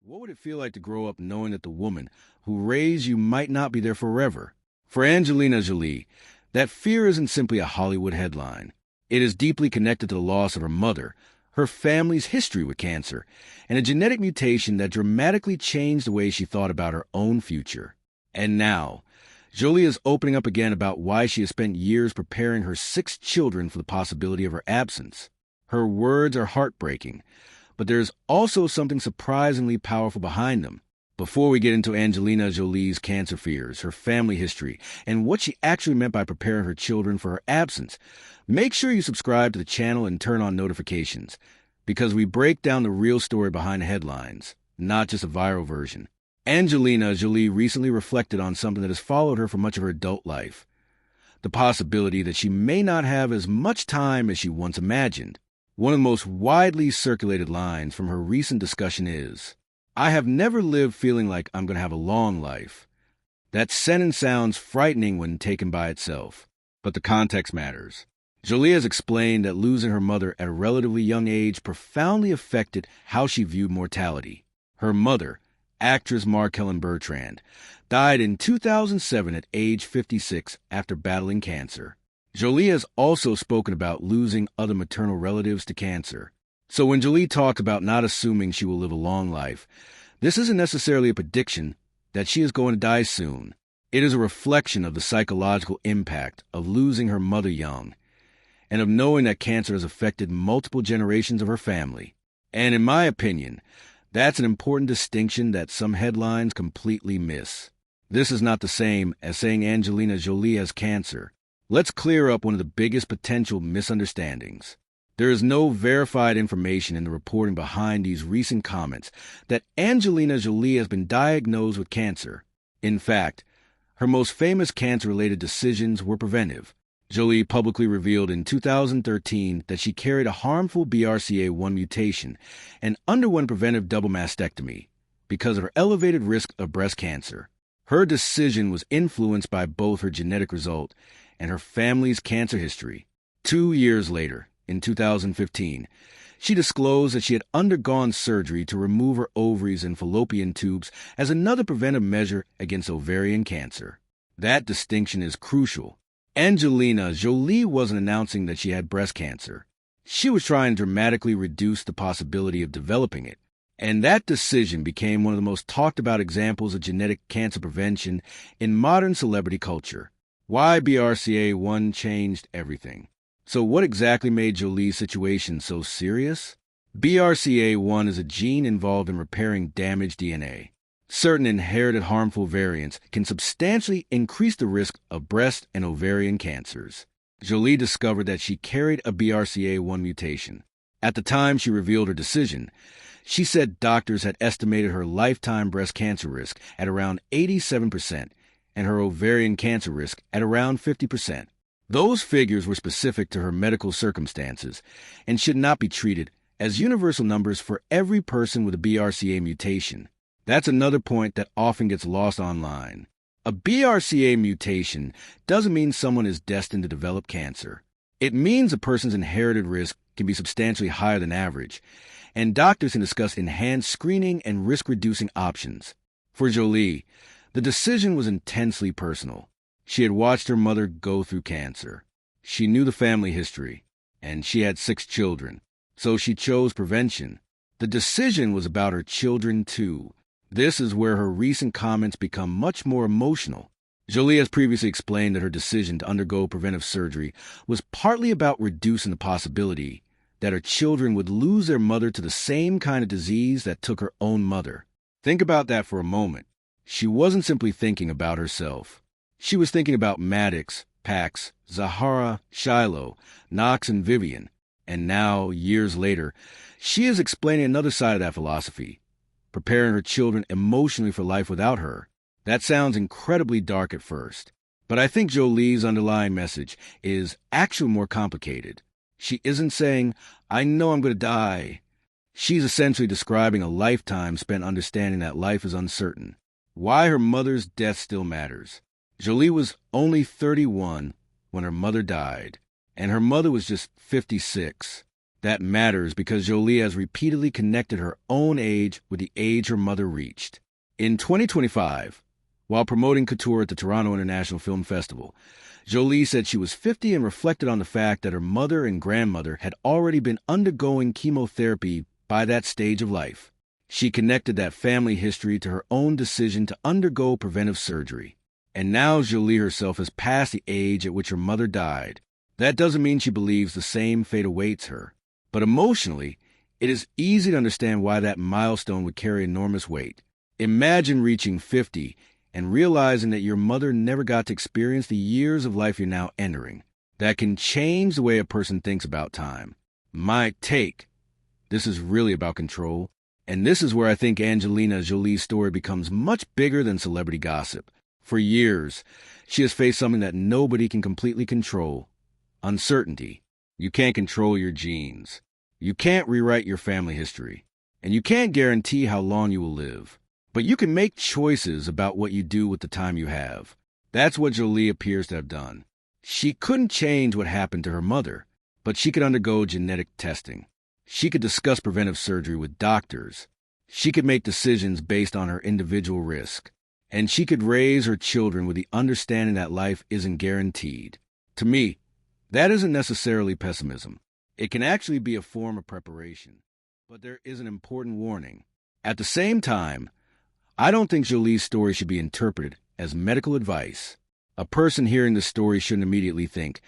What would it feel like to grow up knowing that the woman who raised you might not be there forever? For Angelina Jolie, that fear isn't simply a Hollywood headline. It is deeply connected to the loss of her mother, her family's history with cancer, and a genetic mutation that dramatically changed the way she thought about her own future. And now, Jolie is opening up again about why she has spent years preparing her 6 children for the possibility of her absence. Her words are heartbreaking, but there's also something surprisingly powerful behind them. Before we get into Angelina Jolie's cancer fears, her family history, and what she actually meant by preparing her children for her absence, make sure you subscribe to the channel and turn on notifications, because we break down the real story behind the headlines, not just a viral version. Angelina Jolie recently reflected on something that has followed her for much of her adult life: the possibility that she may not have as much time as she once imagined. One of the most widely circulated lines from her recent discussion is, "I have never lived feeling like I'm going to have a long life." That sentence sounds frightening when taken by itself, but the context matters. Jolie has explained that losing her mother at a relatively young age profoundly affected how she viewed mortality. Her mother, actress Marcheline Bertrand, died in 2007 at age 56 after battling cancer. Jolie has also spoken about losing other maternal relatives to cancer. So when Jolie talks about not assuming she will live a long life, this isn't necessarily a prediction that she is going to die soon. It is a reflection of the psychological impact of losing her mother young, and of knowing that cancer has affected multiple generations of her family. And in my opinion, that's an important distinction that some headlines completely miss. This is not the same as saying Angelina Jolie has cancer. Let's clear up one of the biggest potential misunderstandings. There is no verified information in the reporting behind these recent comments that Angelina Jolie has been diagnosed with cancer. In fact, her most famous cancer-related decisions were preventive. Jolie publicly revealed in 2013 that she carried a harmful BRCA1 mutation and underwent preventive double mastectomy because of her elevated risk of breast cancer. Her decision was influenced by both her genetic result and her family's cancer history. 2 years later, in 2015, she disclosed that she had undergone surgery to remove her ovaries and fallopian tubes as another preventive measure against ovarian cancer. That distinction is crucial. Angelina Jolie wasn't announcing that she had breast cancer. She was trying to dramatically reduce the possibility of developing it. And that decision became one of the most talked about examples of genetic cancer prevention in modern celebrity culture. Why BRCA1 changed everything. So what exactly made Jolie's situation so serious? BRCA1 is a gene involved in repairing damaged DNA. Certain inherited harmful variants can substantially increase the risk of breast and ovarian cancers. Jolie discovered that she carried a BRCA1 mutation. At the time she revealed her decision, she said doctors had estimated her lifetime breast cancer risk at around 87% and her ovarian cancer risk at around 50%. Those figures were specific to her medical circumstances and should not be treated as universal numbers for every person with a BRCA mutation. That's another point that often gets lost online. A BRCA mutation doesn't mean someone is destined to develop cancer. It means a person's inherited risk can be substantially higher than average, and doctors can discuss enhanced screening and risk-reducing options. For Jolie, the decision was intensely personal. She had watched her mother go through cancer. She knew the family history, and she had 6 children, so she chose prevention. The decision was about her children, too. This is where her recent comments become much more emotional. Jolie has previously explained that her decision to undergo preventive surgery was partly about reducing the possibility that her children would lose their mother to the same kind of disease that took her own mother. Think about that for a moment. She wasn't simply thinking about herself. She was thinking about Maddox, Pax, Zahara, Shiloh, Knox, and Vivian. And now, years later, she is explaining another side of that philosophy, preparing her children emotionally for life without her. That sounds incredibly dark at first, but I think Jolie's underlying message is actually more complicated. She isn't saying, "I know I'm going to die." She's essentially describing a lifetime spent understanding that life is uncertain. Why her mother's death still matters. Jolie was only 31 when her mother died, and her mother was just 56. That matters because Jolie has repeatedly connected her own age with the age her mother reached. In 2025, while promoting couture at the Toronto International Film Festival, Jolie said she was 50 and reflected on the fact that her mother and grandmother had already been undergoing chemotherapy by that stage of life. She connected that family history to her own decision to undergo preventive surgery. And now Jolie herself has passed the age at which her mother died. That doesn't mean she believes the same fate awaits her. But emotionally, it is easy to understand why that milestone would carry enormous weight. Imagine reaching 50 and realizing that your mother never got to experience the years of life you're now entering. That can change the way a person thinks about time. My take: this is really about control, and this is where I think Angelina Jolie's story becomes much bigger than celebrity gossip. For years, she has faced something that nobody can completely control: uncertainty. You can't control your genes. You can't rewrite your family history. And you can't guarantee how long you will live. But you can make choices about what you do with the time you have. That's what Jolie appears to have done. She couldn't change what happened to her mother, but she could undergo genetic testing. She could discuss preventive surgery with doctors. She could make decisions based on her individual risk. And she could raise her children with the understanding that life isn't guaranteed. To me, that isn't necessarily pessimism. It can actually be a form of preparation. But there is an important warning. At the same time, I don't think Jolie's story should be interpreted as medical advice. A person hearing this story shouldn't immediately think,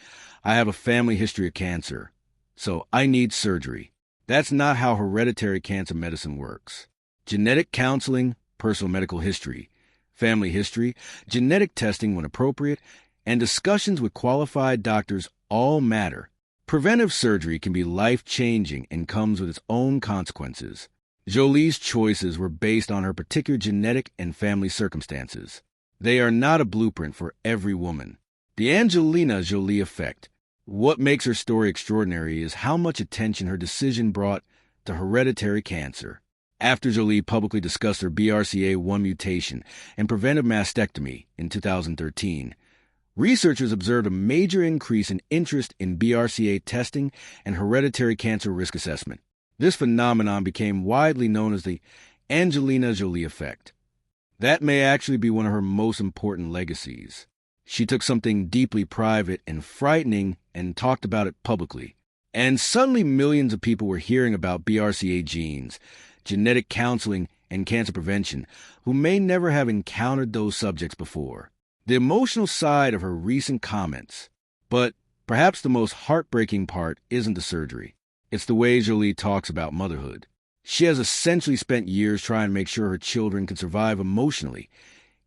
I have a family history of cancer, so I need surgery. That's not how hereditary cancer medicine works. Genetic counseling, personal medical history, family history, genetic testing when appropriate, and discussions with qualified doctors all matter. Preventive surgery can be life-changing and comes with its own consequences. Jolie's choices were based on her particular genetic and family circumstances. They are not a blueprint for every woman. The Angelina Jolie Effect. What makes her story extraordinary is how much attention her decision brought to hereditary cancer. After Jolie publicly discussed her BRCA1 mutation and preventive mastectomy in 2013, researchers observed a major increase in interest in BRCA testing and hereditary cancer risk assessment. This phenomenon became widely known as the Angelina Jolie Effect. That may actually be one of her most important legacies. She took something deeply private and frightening and talked about it publicly. And suddenly millions of people were hearing about BRCA genes, genetic counseling, and cancer prevention who may never have encountered those subjects before. The emotional side of her recent comments. But perhaps the most heartbreaking part isn't the surgery. It's the way Jolie talks about motherhood. She has essentially spent years trying to make sure her children can survive emotionally,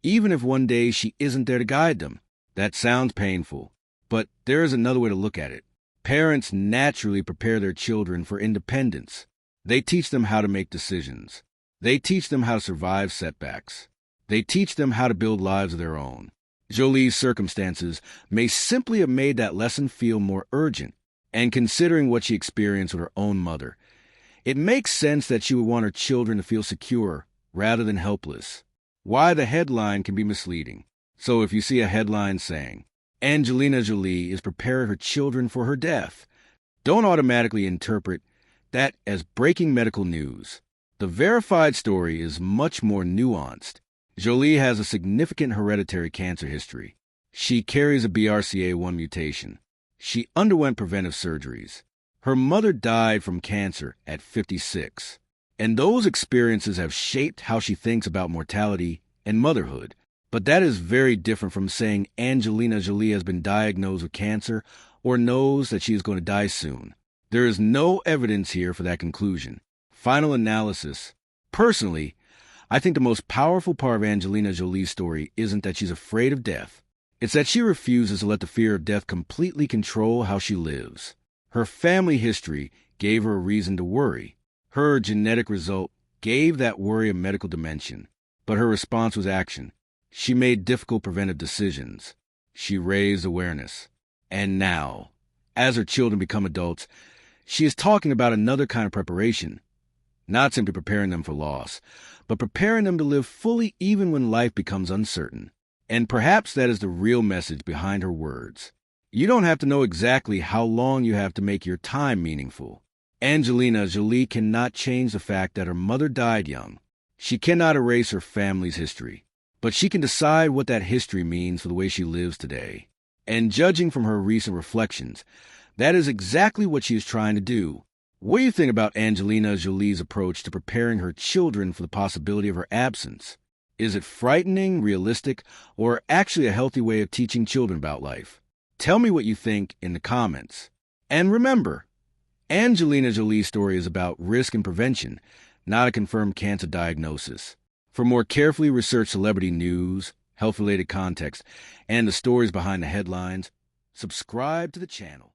even if one day she isn't there to guide them. That sounds painful, but there is another way to look at it. Parents naturally prepare their children for independence. They teach them how to make decisions. They teach them how to survive setbacks. They teach them how to build lives of their own. Jolie's circumstances may simply have made that lesson feel more urgent, and considering what she experienced with her own mother, it makes sense that she would want her children to feel secure rather than helpless. Why the headline can be misleading. So if you see a headline saying, Angelina Jolie is preparing her children for her death, don't automatically interpret that as breaking medical news. The verified story is much more nuanced. Jolie has a significant hereditary cancer history. She carries a BRCA1 mutation. She underwent preventive surgeries. Her mother died from cancer at 56. And those experiences have shaped how she thinks about mortality and motherhood. But that is very different from saying Angelina Jolie has been diagnosed with cancer or knows that she is going to die soon. There is no evidence here for that conclusion. Final analysis. Personally, I think the most powerful part of Angelina Jolie's story isn't that she's afraid of death. It's that she refuses to let the fear of death completely control how she lives. Her family history gave her a reason to worry. Her genetic result gave that worry a medical dimension. But her response was action. She made difficult preventive decisions. She raised awareness. And now, as her children become adults, she is talking about another kind of preparation. Not simply preparing them for loss, but preparing them to live fully even when life becomes uncertain. And perhaps that is the real message behind her words. You don't have to know exactly how long you have to make your time meaningful. Angelina Jolie cannot change the fact that her mother died young. She cannot erase her family's history, but she can decide what that history means for the way she lives today. And judging from her recent reflections, that is exactly what she is trying to do. What do you think about Angelina Jolie's approach to preparing her children for the possibility of her absence? Is it frightening, realistic, or actually a healthy way of teaching children about life? Tell me what you think in the comments. And remember, Angelina Jolie's story is about risk and prevention, not a confirmed cancer diagnosis. For more carefully researched celebrity news, health-related context, and the stories behind the headlines, subscribe to the channel.